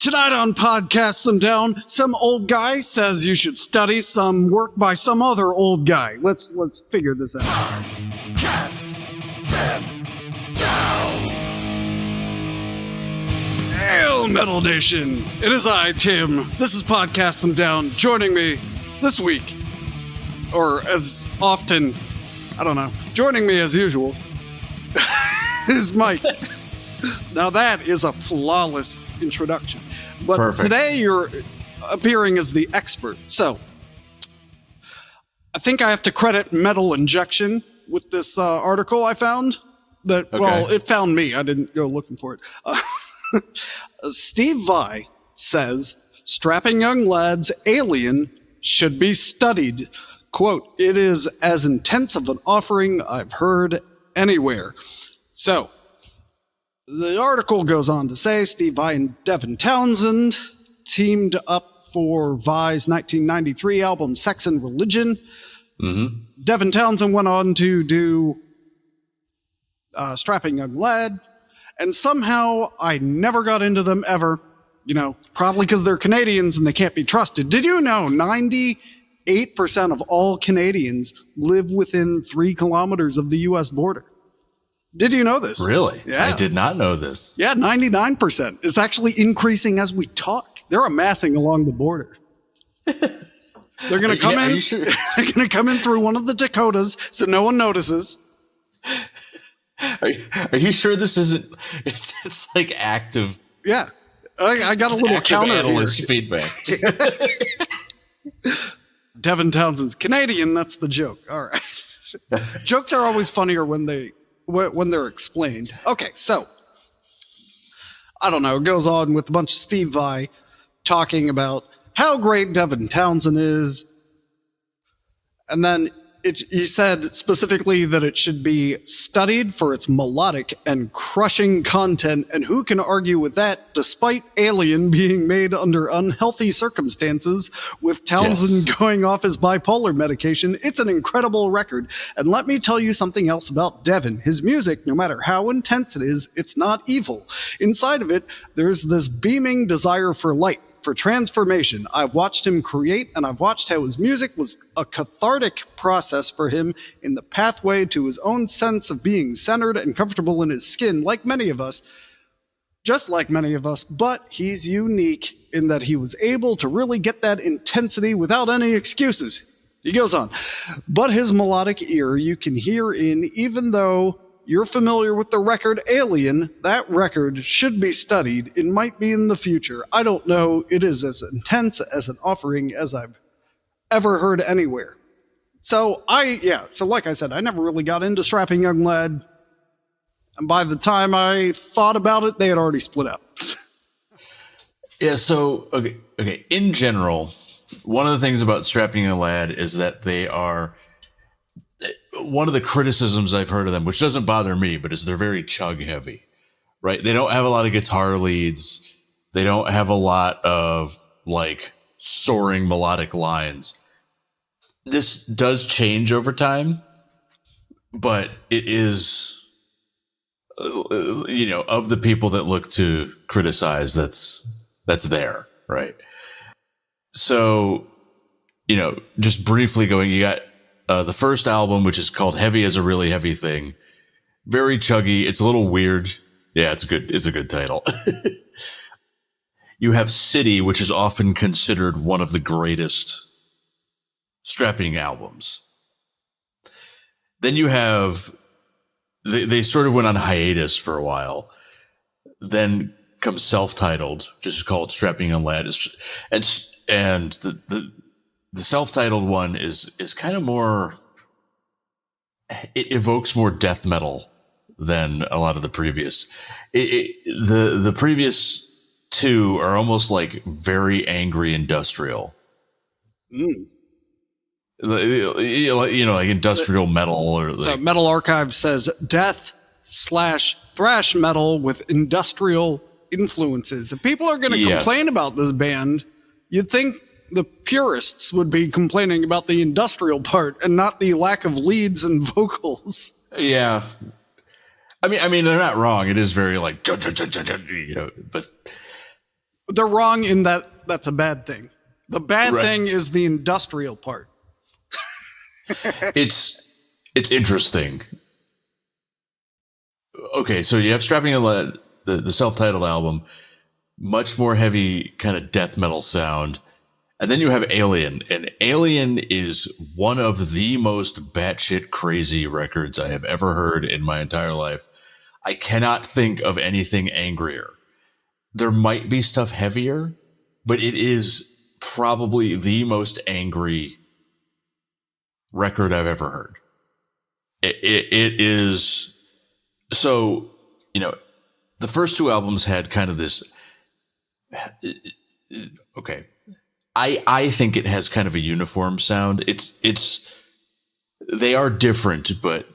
Tonight on Podcast Them Down, some old guy says you should study some work by some other old guy. Let's figure this out. Cast them down. Hail, Metal Nation! It is I, Tim. This is Podcast Them Down. Joining me this week, or as often, I don't know, joining me as usual, is Mike. Now that is a flawless introduction. But Perfect. Today you're appearing as the expert. So, I think I have to credit Metal Injection with this article I found. That Okay. Well, it found me. I didn't go looking for it. Steve Vai says, strapping young lads alien should be studied. Quote, it is as intense of an offering I've heard anywhere. So, the article goes on to say Steve Vai and Devin Townsend teamed up for Vai's 1993 album Sex and Religion. Mm-hmm. Devin Townsend went on to do Strapping Young Lad, and somehow I never got into them ever. You know, probably because they're Canadians and they can't be trusted. Did you know 98% of all Canadians live within 3 kilometers of the U.S. border? Did you know this? Really? Yeah. I did not know this. Yeah, 99%. It's actually increasing as we talk. They're amassing along the border. They're going to come in. Are you sure? They're going to come in through one of the Dakotas so no one notices. Are you sure this isn't? It's like active. Yeah. I got a little active counter analyst here. feedback. Devin Townsend's Canadian. That's the joke. All right. Jokes are always funnier when they're explained. Okay, so I don't know. It goes on with a bunch of Steve Vai talking about how great Devin Townsend is, and then he said specifically that it should be studied for its melodic and crushing content, and who can argue with that despite Alien being made under unhealthy circumstances with Townsend going off his bipolar medication. It's an incredible record. And let me tell you something else about Devin. His music, no matter how intense it is, it's not evil. Inside of it, there's this beaming desire for light, for transformation. I've watched him create, and I've watched how his music was a cathartic process for him in the pathway to his own sense of being centered and comfortable in his skin, like many of us, just like many of us, but he's unique in that he was able to really get that intensity without any excuses. He goes on, but his melodic ear you can hear in, even though you're familiar with the record Alien, that record should be studied. It might be in the future. I don't know. It is as intense as an offering as I've ever heard anywhere. So like I said, I never really got into Strapping Young Lad. And by the time I thought about it, they had already split up. Yeah. So okay. In general, one of the things about Strapping Young Lad is that they are. One of the criticisms I've heard of them, which doesn't bother me, but is they're very chug heavy, right? They don't have a lot of guitar leads. They don't have a lot of like soaring melodic lines. This does change over time, but it is, of the people that look to criticize, that's there, right? So, just briefly going, you got, the first album, which is called Heavy as a Really Heavy Thing. Very chuggy. It's a little weird. Yeah, it's good. It's a good title. You have City, which is often considered one of the greatest Strapping albums. Then you have, they sort of went on hiatus for a while. Then comes Self-Titled, just called Strapping Young Lad. And the self-titled one is kind of more, it evokes more death metal than a lot of the previous. The previous two are almost like very angry industrial. Like industrial metal or like. So Metal Archive says death/thrash metal with industrial influences. If people are going to complain about this band, you'd think the purists would be complaining about the industrial part and not the lack of leads and vocals. Yeah. I mean, they're not wrong. It is very like, but they're wrong in that that's a bad thing. The bad Right. thing is the industrial part. It's interesting. Okay, so you have Strapping and Lad, the self-titled album, much more heavy kind of death metal sound. And then you have Alien, and Alien is one of the most batshit crazy records I have ever heard in my entire life. I cannot think of anything angrier. There might be stuff heavier, but it is probably the most angry record I've ever heard. It is so, the first two albums had kind of this. Okay, I think it has kind of a uniform sound. They are different, but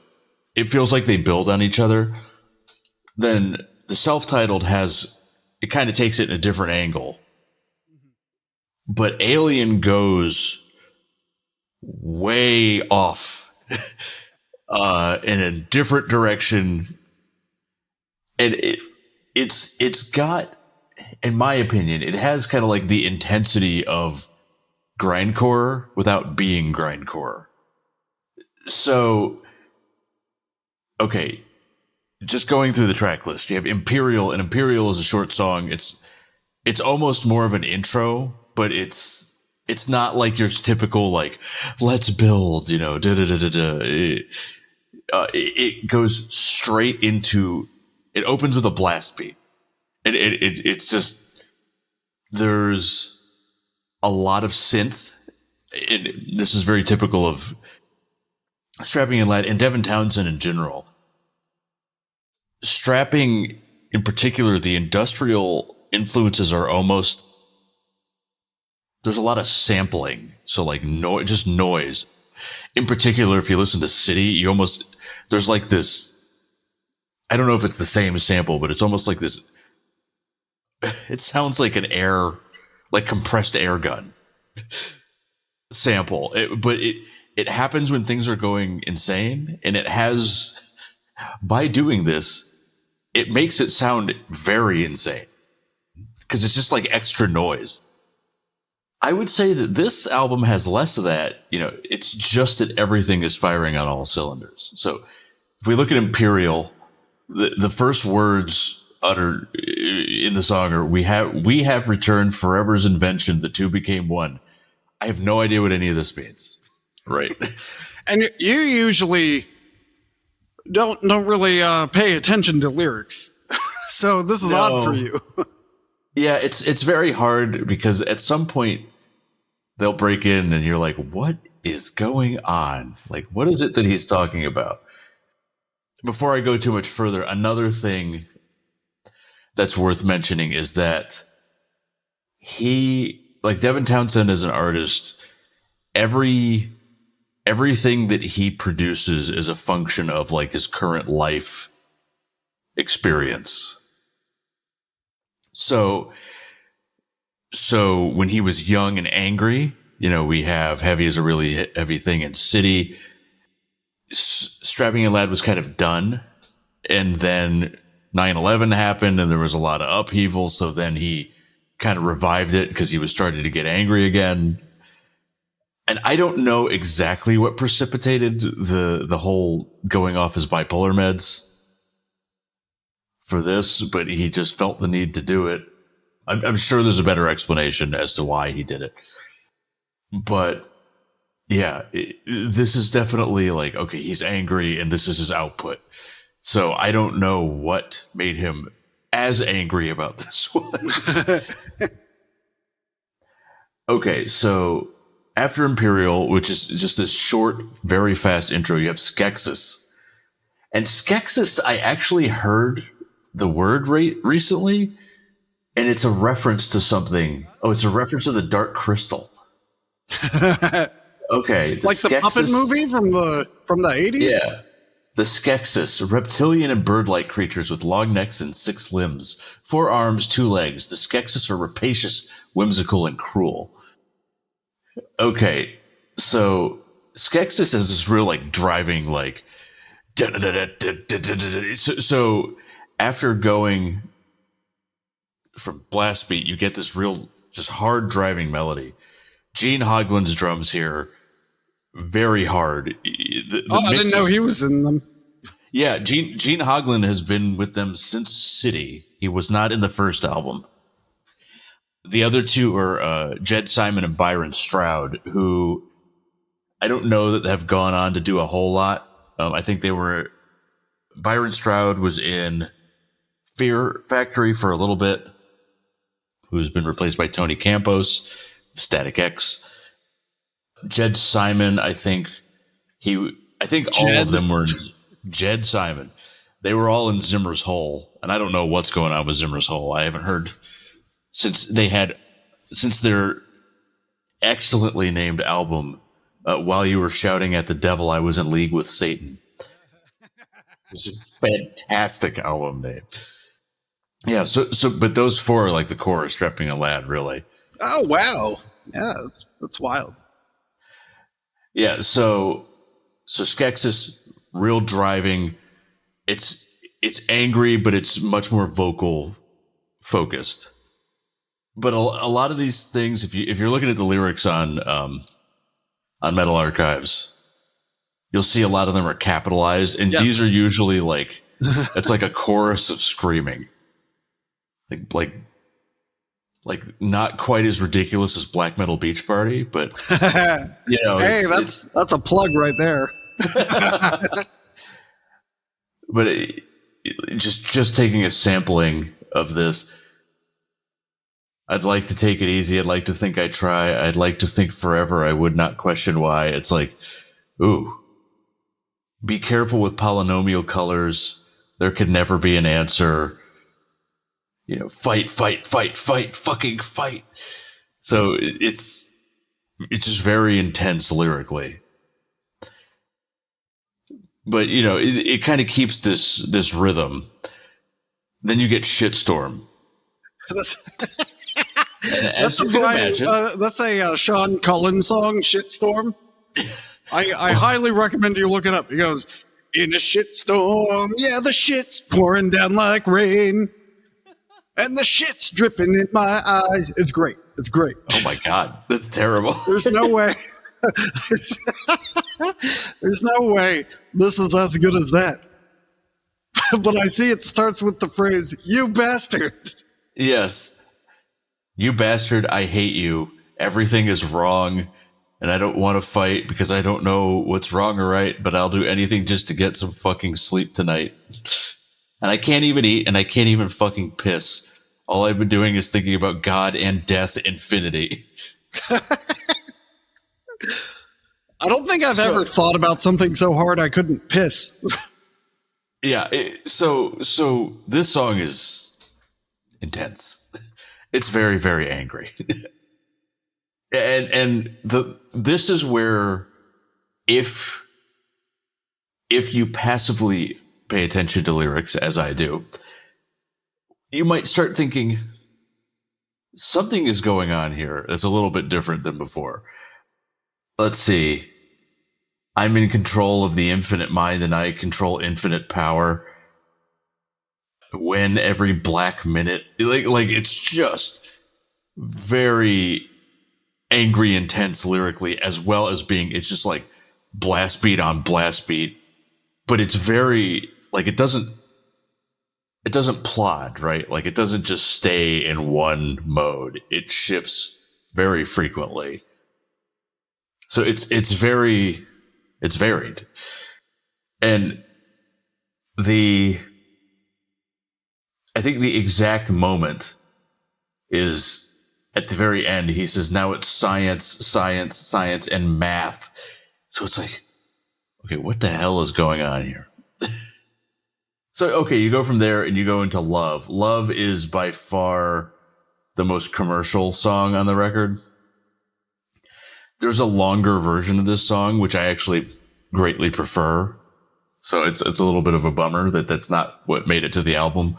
it feels like they build on each other. Then the self-titled it kind of takes it in a different angle. But Alien goes way off in a different direction. And it's got, in my opinion, it has kind of like the intensity of grindcore without being grindcore. So, okay, just going through the track list, you have Imperial, and Imperial is a short song. It's almost more of an intro, but it's not like your typical like let's build, da da da da da. It goes straight into. It opens with a blast beat. It's just there's a lot of synth. This is very typical of Strapping and Lad and Devin Townsend in general. Strapping, in particular, the industrial influences are almost. There's a lot of sampling, so like just noise. In particular, if you listen to City, there's like this. I don't know if it's the same sample, but it's almost like this. It sounds like like compressed air gun sample. But it happens when things are going insane, and it has. By doing this, it makes it sound very insane because it's just like extra noise. I would say that this album has less of that. It's just that everything is firing on all cylinders. So if we look at Imperial, the first words uttered in the song are, we have returned forever's invention, the two became one. I have no idea what any of this means. Right. And you usually don't really pay attention to lyrics. So this is odd for you. Yeah, it's very hard because at some point they'll break in and you're like, what is going on? Like, what is it that he's talking about? Before I go too much further, another thing that's worth mentioning is that like Devin Townsend as an artist, everything that he produces is a function of like his current life experience. So when he was young and angry, we have Heavy is a really heavy thing in City. Strapping and Lad was kind of done. And then 9/11 happened and there was a lot of upheaval. So then he kind of revived it because he was starting to get angry again. And I don't know exactly what precipitated the whole going off his bipolar meds for this, but he just felt the need to do it. I'm sure there's a better explanation as to why he did it. But yeah, this is definitely like, okay, he's angry and this is his output. So I don't know what made him as angry about this one. Okay, so after Imperial, which is just this short, very fast intro, you have Skeksis. And Skeksis, I actually heard the word recently, and it's a reference to something. Oh, it's a reference to the Dark Crystal. Okay. Like the puppet movie from the 80s? Yeah. The Skeksis, reptilian and bird-like creatures with long necks and 6 limbs, 4 arms, 2 legs. The Skeksis are rapacious, whimsical, and cruel. Okay, so Skeksis is this real like driving like. So after going from Blast Beat, you get this real, just hard driving melody. Gene Hoglan's drums here, very hard. I didn't know he was in them. Yeah, Gene Hoglan has been with them since City. He was not in the first album. The other two are Jed Simon and Byron Stroud, who I don't know that have gone on to do a whole lot. I think Byron Stroud was in Fear Factory for a little bit, who's been replaced by Tony Campos, Static X. Jed Simon, I think all of them were Jed Simon. They were all in Zimmer's Hole, and I don't know what's going on with Zimmer's Hole. I haven't heard since their excellently named album, While You Were Shouting at the Devil, I Was in League with Satan. It's a fantastic album name. Yeah, but those four are like the core of Strapping a Lad, really. Oh, wow. Yeah, that's wild. Yeah, so Skeksis, real driving. It's angry, but it's much more vocal focused. But a lot of these things, if you're looking at the lyrics on Metal Archives, you'll see a lot of them are capitalized, and yes. These are usually like it's like a chorus of screaming, like not quite as ridiculous as Black Metal Beach Party, but hey, that's a plug right there. But just taking a sampling of this. I'd like to take it easy. I'd like to think I try. I'd like to think forever. I would not question why. It's like, ooh, be careful with polynomial colors. There could never be an answer. Fight, fucking fight. So it's just very intense lyrically. But, it kind of keeps this rhythm. Then you get Shitstorm. As you can imagine, that's a Sean Cullen song, Shitstorm. I highly recommend you look it up. He goes, in a shitstorm, yeah, the shit's pouring down like rain, and the shit's dripping in my eyes. It's great. It's great. Oh my God, that's terrible. There's no way. There's no way this is as good as that. But I see it starts with the phrase, "You bastard." Yes. You bastard, I hate you. Everything is wrong, and I don't want to fight because I don't know what's wrong or right, but I'll do anything just to get some fucking sleep tonight. And I can't even eat, and I can't even fucking piss. All I've been doing is thinking about God and death infinity. I don't think I've ever thought about something so hard I couldn't piss. Yeah, so this song is intense. It's very, very angry. and this is where if you passively pay attention to lyrics, as I do, you might start thinking something is going on here that's a little bit different than before. Let's see. I'm in control of the infinite mind and I control infinite power. When every black minute, like it's just very angry, intense lyrically, as well as it's just like blast beat on blast beat, but it's very like it doesn't plod, right? Like it doesn't just stay in one mode. It shifts very frequently. So it's varied. And I think the exact moment is at the very end. He says, now it's science, and math. So it's like, okay, what the hell is going on here? So, okay, you go from there and you go into Love. Love is by far the most commercial song on the record. There's a longer version of this song, which I actually greatly prefer. So it's a little bit of a bummer that that's not what made it to the album.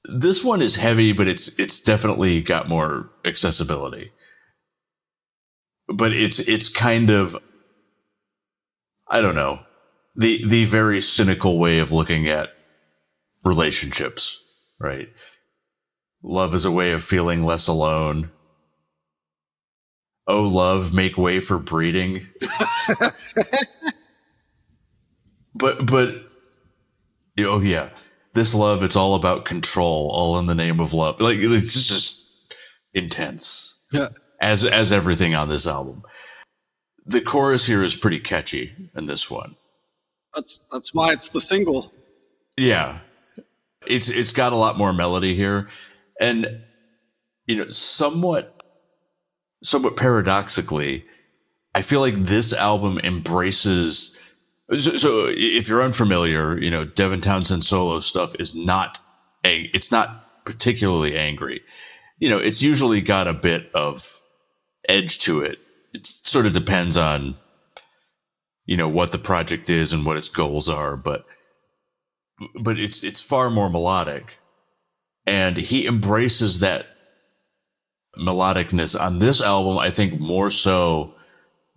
This one is heavy, but it's definitely got more accessibility. But it's kind of, I don't know, the very cynical way of looking at relationships, right? Love is a way of feeling less alone. Oh, love, make way for breeding. but oh yeah, this love, it's all about control, all in the name of love. Like it's just intense, Yeah. as everything on this album. The chorus here is pretty catchy in this one. That's why it's the single. Yeah, it's got a lot more melody here, and somewhat paradoxically, I feel like this album embraces. So if you're unfamiliar, Devin Townsend's solo stuff is it's not particularly angry. It's usually got a bit of edge to it. It sort of depends on, what the project is and what its goals are, but it's far more melodic, and he embraces that melodicness on this album, I think more so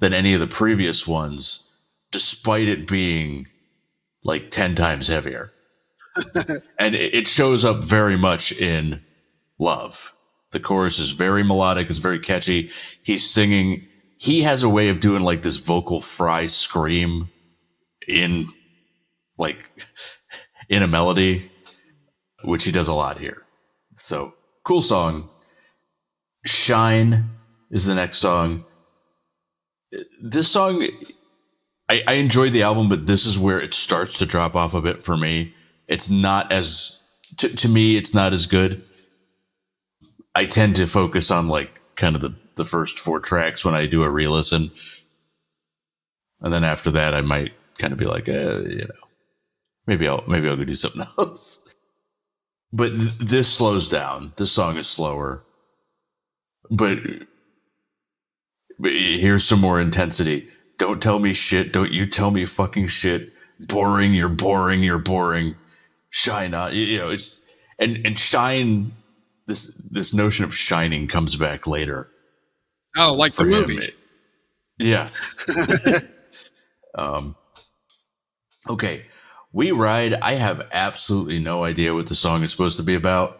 than any of the previous ones, despite it being like 10 times heavier. And it shows up very much in Love. The chorus is very melodic, it's very catchy. He's singing, he has a way of doing like this vocal fry scream in a melody, which he does a lot here. So cool song. Shine is the next song. This song, I enjoyed the album, but this is where it starts to drop off a bit for me. It's not as, to me, it's not as good. I tend to focus on like kind of the first 4 tracks when I do a re-listen. And then after that, I might kind of be like, maybe I'll go do something else. But this slows down. This song is slower. But here's some more intensity. Don't tell me shit. Don't you tell me fucking shit. Boring. You're boring. You're boring. Shine on. It's and shine. This notion of shining comes back later. Oh, like the movie. Yes. Okay. We Ride. I have absolutely no idea what the song is supposed to be about.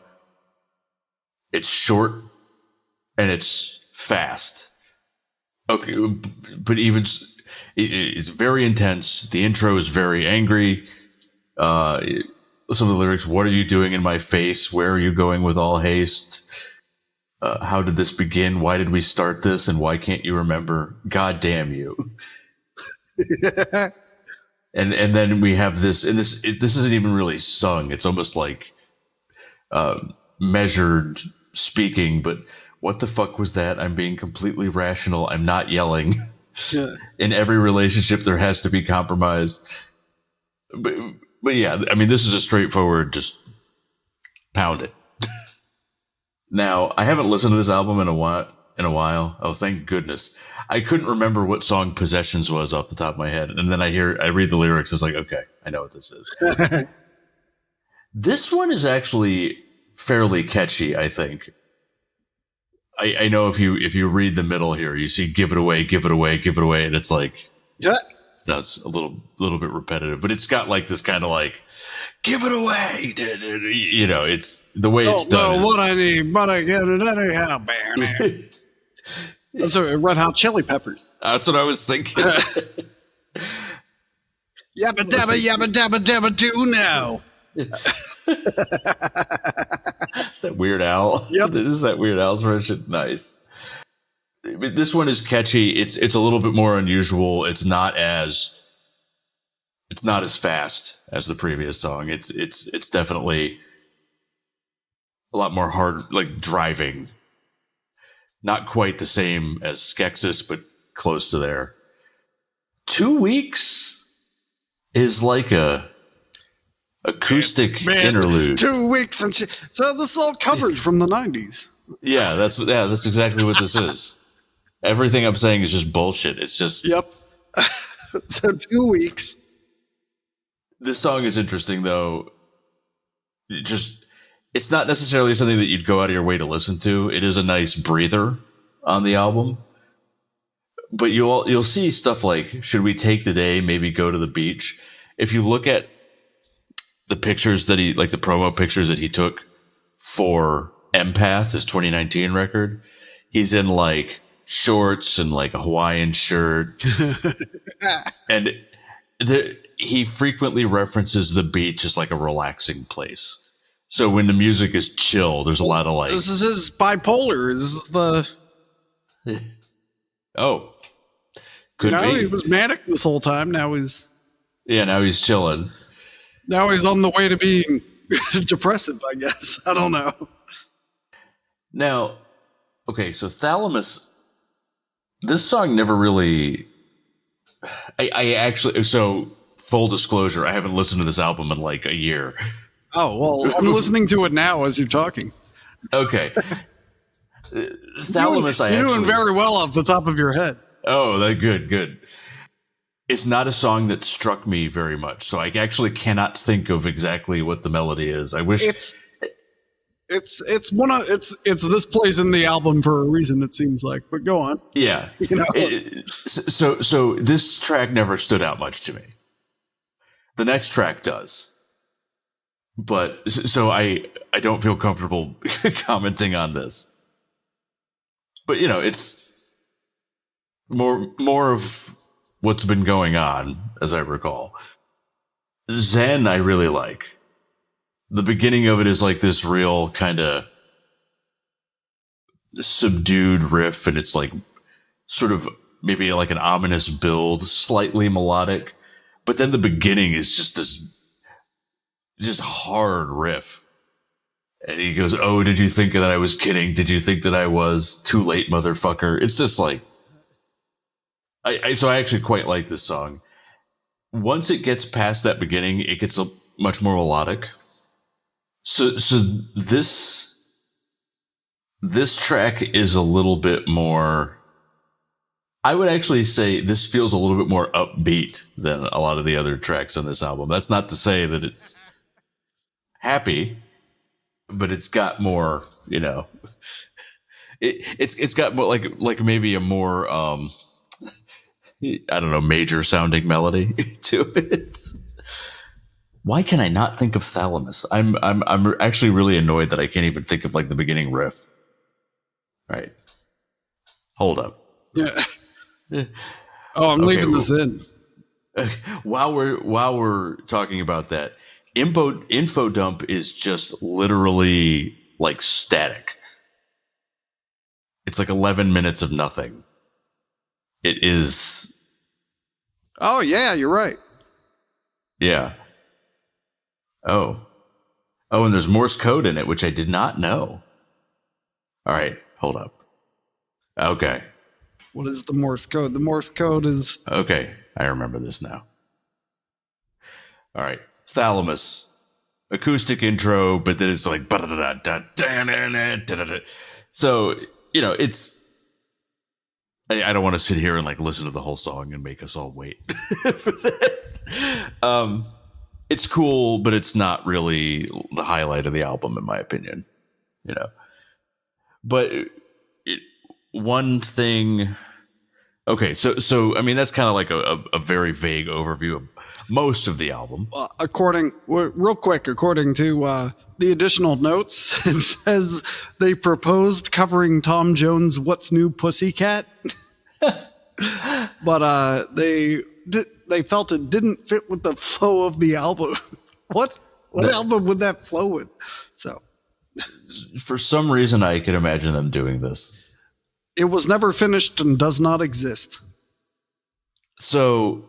It's short and it's fast. Okay, but even it's very intense. The intro is very angry. Some of the lyrics: "What are you doing in my face? Where are you going with all haste? How did this begin? Why did we start this? And why can't you remember? God damn you!" and then we have this, and this isn't even really sung. It's almost like measured speaking, but. What the fuck was that? I'm being completely rational. I'm not yelling. Yeah. In every relationship, there has to be compromise. But yeah, I mean, this is a straightforward, just pound it. Now, I haven't listened to this album in a while. Oh, thank goodness. I couldn't remember what song Possessions was off the top of my head. And then I read the lyrics. It's like, okay, I know what this is. This one is actually fairly catchy, I think. I know if you read the middle here, you see "give it away, give it away, give it away," and it's like, Yeah. That's a little bit repetitive, but it's got like this kind of like, "give it away," it's the way it's done. Don't know what I need, but I get it anyhow, man. That's a Red Hot Chili Peppers. That's what I was thinking. Yabba dabba do now. Is that Weird Al? Yep. This is that Weird Al's version. Nice. This one is catchy. It's a little bit more unusual. It's not as fast as the previous song. It's definitely a lot more hard, like driving. Not quite the same as Skeksis, but close to there. 2 weeks is like a acoustic interlude. 2 weeks and so this all covers from the 90s. Yeah, that's exactly what this is. Everything I'm saying is just bullshit. It's just Yep. So 2 weeks. This song is interesting though. It's not necessarily something that you'd go out of your way to listen to. It is a nice breather on the album. But you'll see stuff like, should we take the day, maybe go to the beach? If you look at the pictures that the promo pictures that he took for Empath, his 2019 record, he's in like shorts and like a Hawaiian shirt. And he frequently references the beach as like a relaxing place. So when the music is chill, there's a lot of like... This is his bipolar. This is the... Oh. Could be. He was manic this whole time. Now he's... Yeah, now he's chilling. Now he's on the way to being depressive, I guess. I don't know. Now, okay, so Thalamus... This song never really... I actually... So, full disclosure, I haven't listened to this album in like a year. Oh, well, I'm listening to it now as you're talking. Okay. Thalamus, you're doing very well off the top of your head. Oh, that good. It's not a song that struck me very much, so I actually cannot think of exactly what the melody is. I wish it's this plays in the album for a reason, it seems like. But go on. Yeah. So this track never stood out much to me. The next track does. But so I don't feel comfortable commenting on this. But it's more of what's been going on, as I recall. Zen I really like. The beginning of it is like this real kind of subdued riff, and it's like sort of maybe like an ominous build, slightly melodic. But then the beginning is just this just hard riff. And he goes, "Oh, did you think that I was kidding? Did you think that I was too late, motherfucker?" It's just like, so I actually quite like this song. Once it gets past that beginning, it gets much more melodic. So this track is a little bit more, I would actually say this feels a little bit more upbeat than a lot of the other tracks on this album. That's not to say that it's happy, but it's got more, it's got more like maybe a more, I don't know, major sounding melody to it. Why can I not think of Thalamus? I'm actually really annoyed that I can't even think of like the beginning riff. Right. Hold up. Yeah. Oh, I'm leaving this in. While we're talking about that, info dump is just literally like static. It's like 11 minutes of nothing. It is. Oh yeah, you're right. Yeah. Oh, and there's Morse code in it, which I did not know. All right, hold up. Okay. What is the Morse code? The Morse code is... Okay, I remember this now. All right, Thalamus. Acoustic intro, but then it's like... So, it's... I don't want to sit here and like listen to the whole song and make us all wait for that. It's cool, but it's not really the highlight of the album, in my opinion. But one thing... Okay, so I mean, that's kind of like a very vague overview of most of the album. According to the additional notes, it says they proposed covering Tom Jones' "What's New, Pussycat," but they felt it didn't fit with the flow of the album. What album would that flow with? So, for some reason, I can imagine them doing this. It was never finished and does not exist. So,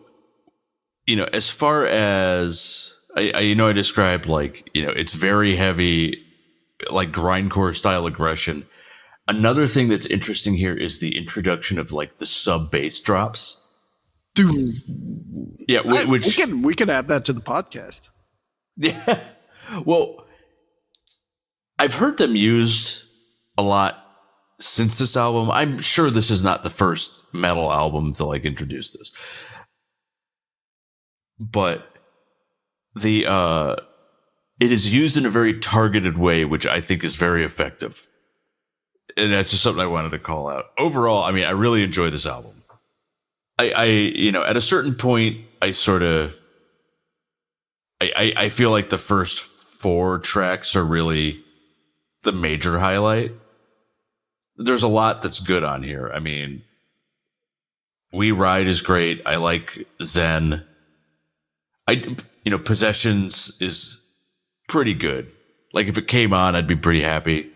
as far as I described, like, it's very heavy, like grindcore style aggression. Another thing that's interesting here is the introduction of like the sub bass drops. Dude, yeah, we can add that to the podcast. Yeah, well, I've heard them used a lot since this album. I'm sure this is not the first metal album to like introduce this, but it is used in a very targeted way, which I think is very effective. And that's just something I wanted to call out. Overall, I mean, I really enjoy this album. I at a certain point, I feel like the first 4 tracks are really the major highlight. There's a lot that's good on here. I mean, We Ride is great. I like Zen. Possessions is pretty good. Like, if it came on, I'd be pretty happy.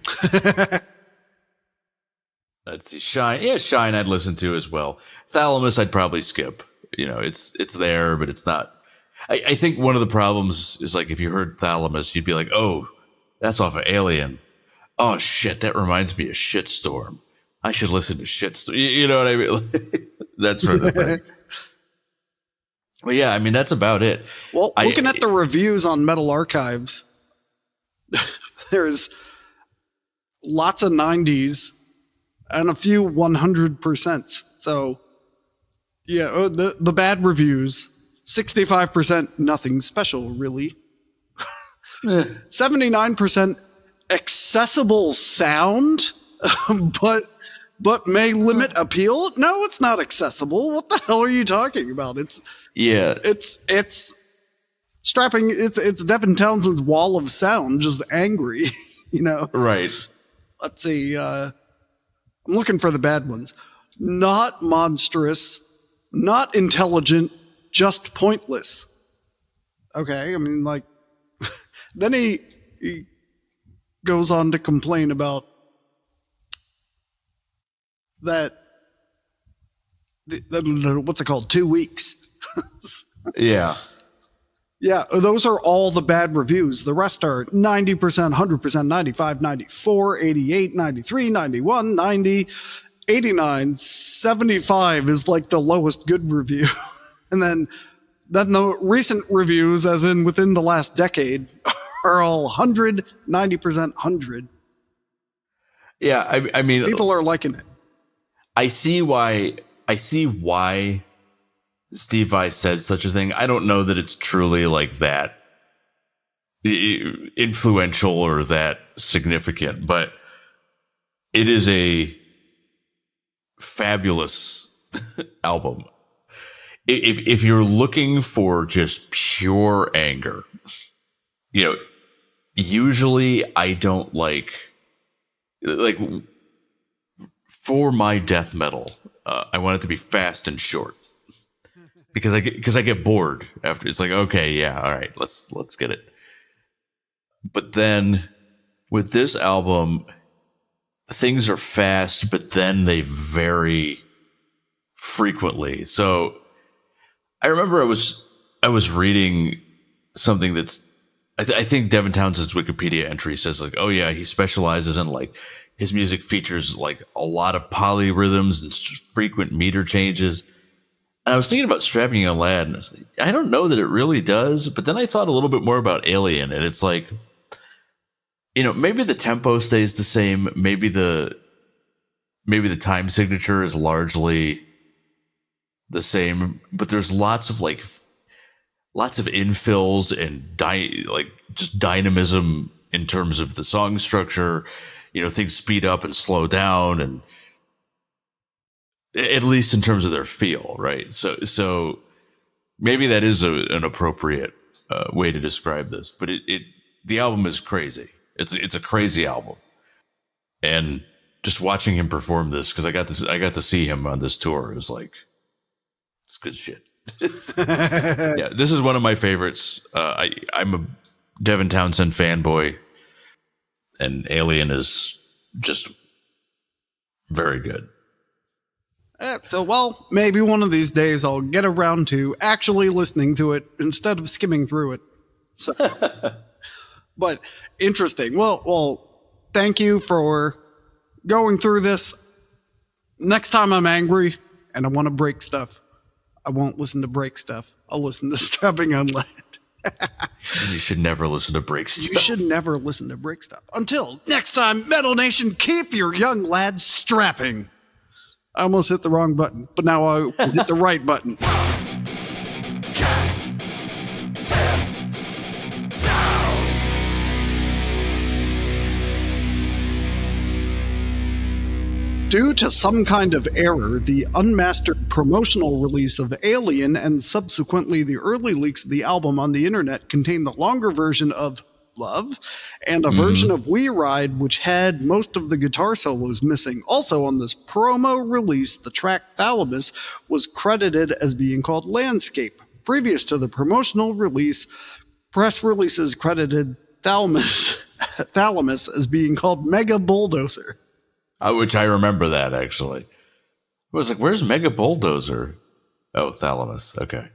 Let's see. Shine. Yeah, Shine I'd listen to as well. Thalamus I'd probably skip. It's there, but it's not. I think one of the problems is, like, if you heard Thalamus, you'd be like, oh, that's off of Alien. Oh, shit, that reminds me of Shitstorm. I should listen to Shitstorm. You know what I mean? That sort of thing. Well, yeah, I mean, that's about it. Well, looking at the reviews on Metal Archives, there's lots of 90s and a few 100%. So, yeah, the bad reviews, 65% nothing special, really. 79% accessible sound, but may limit appeal. No, it's not accessible. What the hell are you talking about? It's strapping. It's Devin Townsend's wall of sound, just angry. Right. Let's see. I'm looking for the bad ones. Not monstrous, not intelligent, just pointless. Okay, I mean, like, then he goes on to complain about that. What's it called? 2 weeks. Yeah. Yeah, those are all the bad reviews. The rest are 90%, 100%, 95, 94, 88, 93, 91, 90, 89, 75 is like the lowest good review. And then the recent reviews, as in within the last decade, are all 100, 90%, 100. Yeah, I mean, people are liking it. I see why Steve Vai said such a thing. I don't know that it's truly like that influential or that significant, but it is a fabulous album. If you're looking for just pure anger, usually I don't like for my death metal, I want it to be fast and short. Because I get bored after. It's like, okay, yeah, all right, let's get it. But then with this album, things are fast, but then they vary frequently. So I remember I was reading something that's I think Devin Townsend's Wikipedia entry says, like, oh yeah, he specializes in, like, his music features like a lot of polyrhythms and frequent meter changes. And I was thinking about Strapping Young Lad, and I don't know that it really does, but then I thought a little bit more about Alien, and it's like, maybe the tempo stays the same, maybe the time signature is largely the same, but there's lots of infills and just dynamism in terms of the song structure. Things speed up and slow down, and at least in terms of their feel, right? So maybe that is an appropriate way to describe this, but the album is crazy. It's a crazy album, and just watching him perform this, because I got to see him on this tour. It was like, it's good shit. Yeah, this is one of my favorites. I'm a Devin Townsend fanboy, and Alien is just very good. So, well, maybe one of these days I'll get around to actually listening to it instead of skimming through it. So, but interesting. Well, thank you for going through this. Next time I'm angry and I want to break stuff, I won't listen to break stuff. I'll listen to Strapping Young Lad. You should never listen to break stuff. You should never listen to break stuff. Until next time, Metal Nation, keep your young lads strapping. I almost hit the wrong button, but now I hit the right button. Cast them down. Due to some kind of error, the unmastered promotional release of Alien and subsequently the early leaks of the album on the internet contain the longer version of love, and a version of We Ride which had most of the guitar solos missing. Also on this promo release, the track Thalamus was credited as being called Landscape. Previous to the promotional release, press releases credited Thalamus as being called Mega Bulldozer. Which I remember that, actually. I was like, where's Mega Bulldozer? Oh, Thalamus. Okay.